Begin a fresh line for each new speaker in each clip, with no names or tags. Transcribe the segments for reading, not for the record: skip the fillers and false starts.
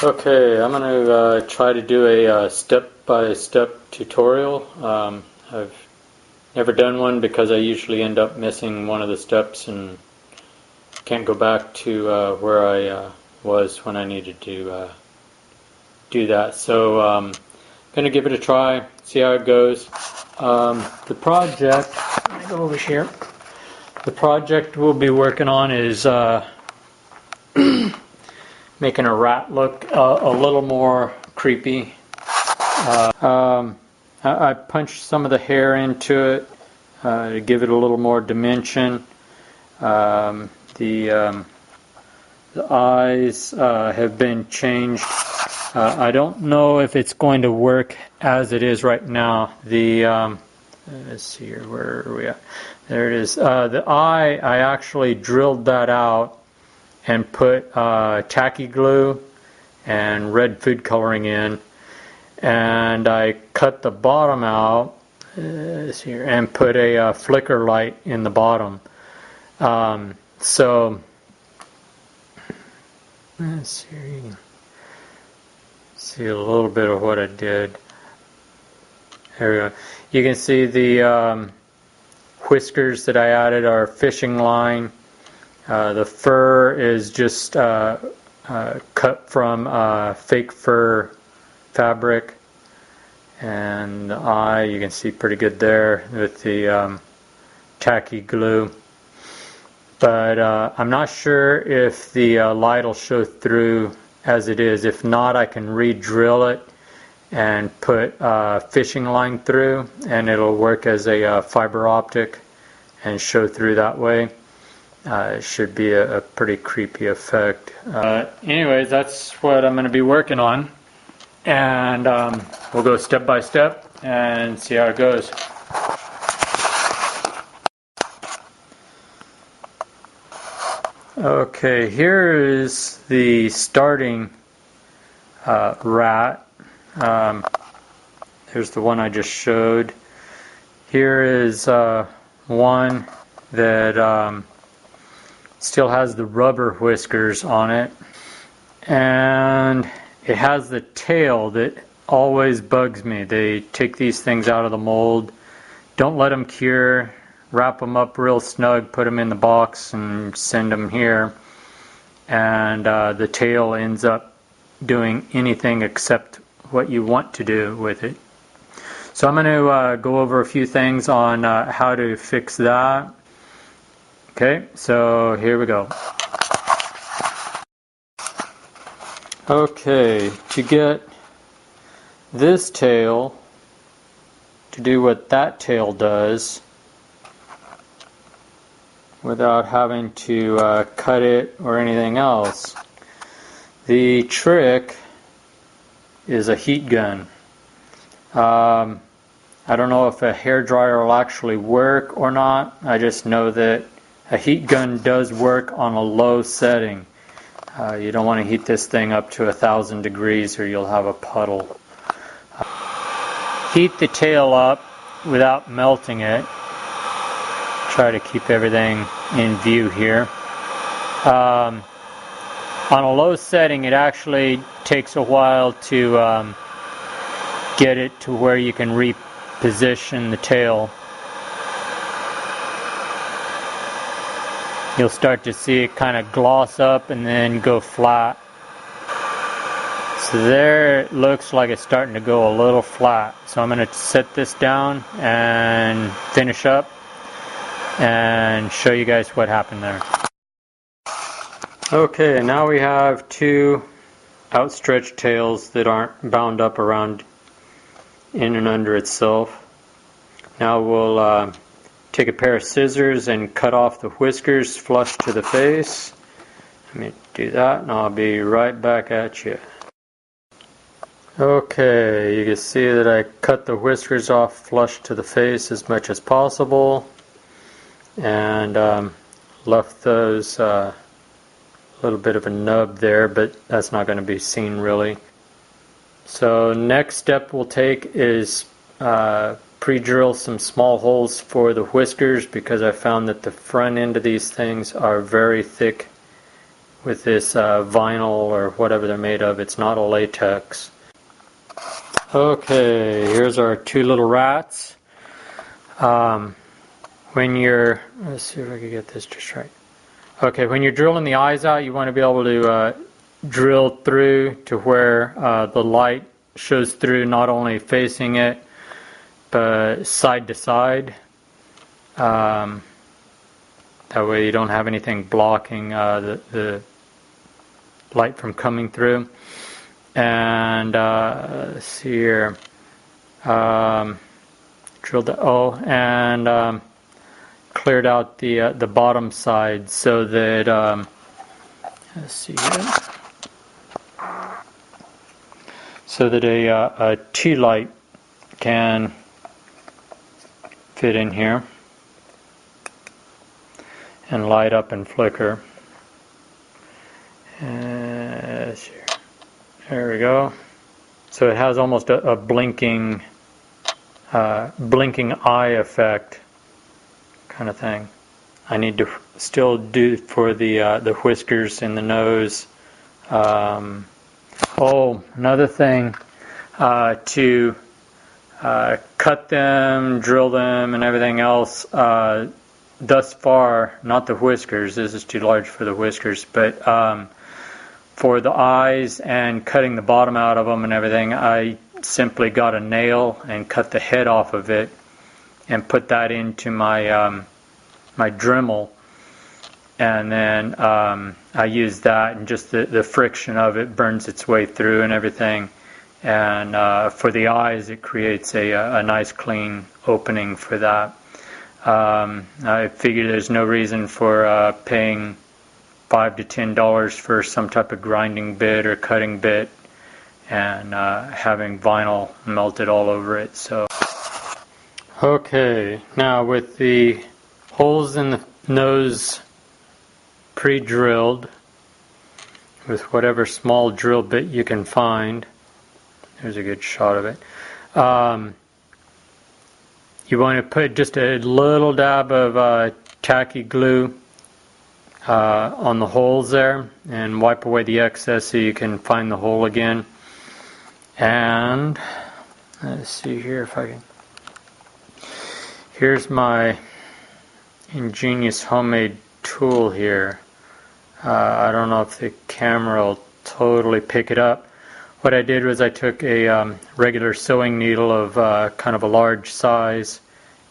Okay, I'm going to try to do a step-by-step tutorial. I've never done one because I usually end up missing one of the steps and can't go back to where I was when I needed to do that. So I'm going to give it a try, see how it goes. The project, let me go over here. The project we'll be working on is making a rat look a little more creepy. I punched some of the hair into it to give it a little more dimension. The eyes have been changed. I don't know if it's going to work as it is right now. Let's see here, where are we at? There it is. The eye, I actually drilled that out and put tacky glue and red food coloring in, and I cut the bottom out here and put a flicker light in the bottom. So let's see here, you can see a little bit of what I did. There we go. You can see the whiskers that I added are fishing line. The fur is just cut from fake fur fabric, and the eye you can see pretty good there with the tacky glue. But I'm not sure if the light will show through as it is. If not, I can re-drill it and put fishing line through, and it'll work as a fiber optic and show through that way. It should be a pretty creepy effect. Anyways, that's what I'm going to be working on, and we'll go step by step and see how it goes. Okay, here is the starting rat. There's the one I just showed. Here is one that still has the rubber whiskers on it, and it has the tail that always bugs me. They take these things out of the mold, don't let them cure, wrap them up real snug, put them in the box and send them here, and the tail ends up doing anything except what you want to do with it. So I'm going to go over a few things on how to fix that. Okay, so here we go. Okay, to get this tail to do what that tail does without having to cut it or anything else, the trick is a heat gun. I don't know if a hairdryer will actually work or not. I just know that a heat gun does work on a low setting. You don't want to heat this thing up to 1,000 degrees or you'll have a puddle. Heat the tail up without melting it. Try to keep everything in view here. On a low setting, it actually takes a while to get it to where you can reposition the tail. You'll start to see it kind of gloss up and then go flat. So there it looks like it's starting to go a little flat. So I'm going to set this down and finish up and show you guys what happened there. Okay, now we have two outstretched tails that aren't bound up around in and under itself. Now we'll take a pair of scissors and cut off the whiskers flush to the face. Let me do that and I'll be right back at you. Okay, you can see that I cut the whiskers off flush to the face as much as possible, and left those a little bit of a nub there, but that's not going to be seen really. So next step we'll take is pre-drill some small holes for the whiskers, because I found that the front end of these things are very thick with this vinyl or whatever they're made of. It's not a latex. Okay, here's our two little rats. When you're, let's see if I can get this just right. Okay, when you're drilling the eyes out, you want to be able to drill through to where the light shows through, not only facing it, but side to side. That way you don't have anything blocking the light from coming through. And let's see here. Drilled the and cleared out the bottom side so that let's see here. So that a tea light can fit in here and light up and flicker. And there we go. So it has almost a blinking eye effect kind of thing. I need to still do for the whiskers in the nose. Another thing, to cut them, drill them, and everything else. Thus far, not the whiskers. This is too large for the whiskers, but for the eyes and cutting the bottom out of them and everything, I simply got a nail and cut the head off of it and put that into my my Dremel, and then I use that, and just the friction of it burns its way through and everything. And for the eyes, it creates a nice clean opening for that. I figure there's no reason for paying $5 to $10 for some type of grinding bit or cutting bit and having vinyl melted all over it. So, okay, now with the holes in the nose pre-drilled with whatever small drill bit you can find. There's a good shot of it. You want to put just a little dab of tacky glue on the holes there and wipe away the excess so you can find the hole again. And let's see here if I can. Here's my ingenious homemade tool here. I don't know if the camera will totally pick it up. What I did was I took a regular sewing needle of kind of a large size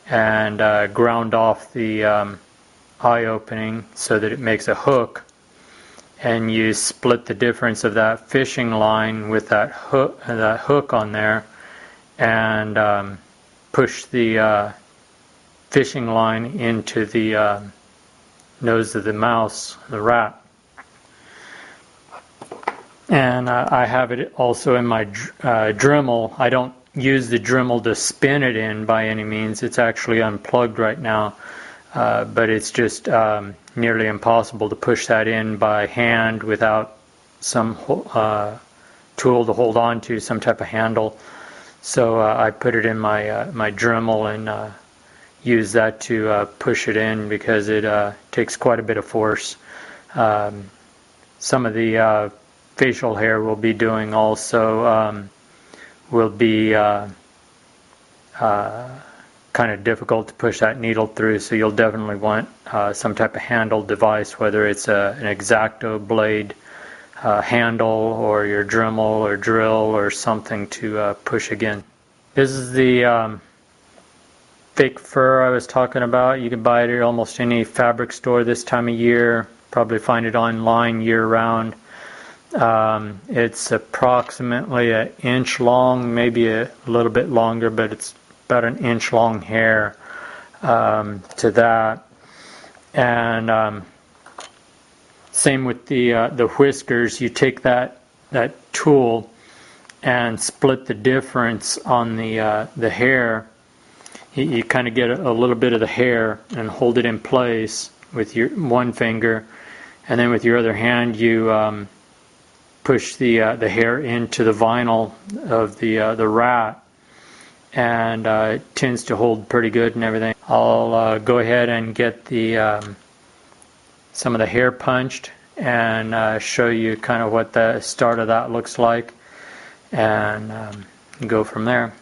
and ground off the eye opening so that it makes a hook, and you split the difference of that fishing line with that hook on there, and push the fishing line into the nose of the mouse, the rat. And I have it also in my Dremel. I don't use the Dremel to spin it in by any means. It's actually unplugged right now. But it's just nearly impossible to push that in by hand without some tool to hold on to, some type of handle. So I put it in my Dremel and use that to push it in, because it takes quite a bit of force. Some of the facial hair we'll be doing also will be kind of difficult to push that needle through, so you'll definitely want some type of handle device, whether it's an X-Acto blade handle or your Dremel or drill or something to push again. This is the fake fur I was talking about. You can buy it at almost any fabric store this time of year. Probably find it online year-round. It's approximately an inch long, maybe a little bit longer, but it's about an inch long hair to that. And same with the whiskers. You take that tool and split the difference on the hair. You kind of get a little bit of the hair and hold it in place with your one finger, and then with your other hand you push the hair into the vinyl of the rat, and it tends to hold pretty good and everything. I'll go ahead and get the some of the hair punched and show you kind of what the start of that looks like, and go from there.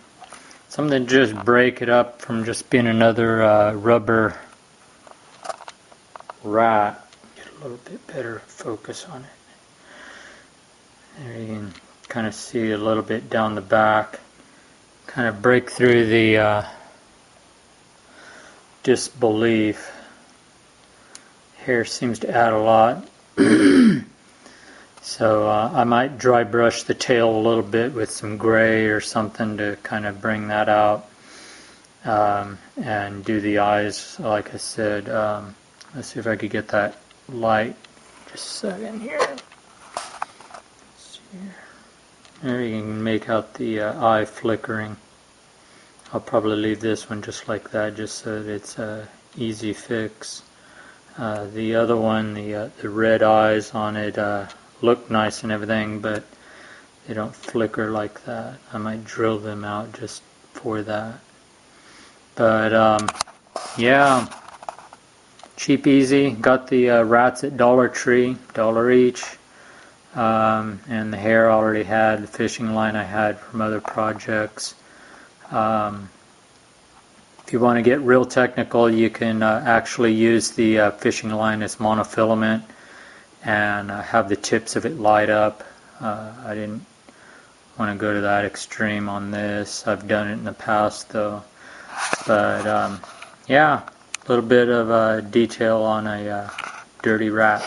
Something to just break it up from just being another rubber rat. Get a little bit better focus on it. There you can kind of see a little bit down the back. Kind of break through the disbelief. Hair seems to add a lot. So I might dry brush the tail a little bit with some gray or something to kind of bring that out. And do the eyes, like I said. Let's see if I could get that light. Just a second here. Let's see here. There you can make out the eye flickering. I'll probably leave this one just like that, just so that it's an easy fix. The other one, the red eyes on it, look nice and everything, but they don't flicker like that. I might drill them out just for that. But yeah, cheap, easy. Got the rats at Dollar Tree, $1 each. And the hair I already had, the fishing line I had from other projects. If you want to get real technical, you can actually use the fishing line as monofilament and have the tips of it light up. I didn't want to go to that extreme on this. I've done it in the past though. But yeah, a little bit of detail on a dirty rat.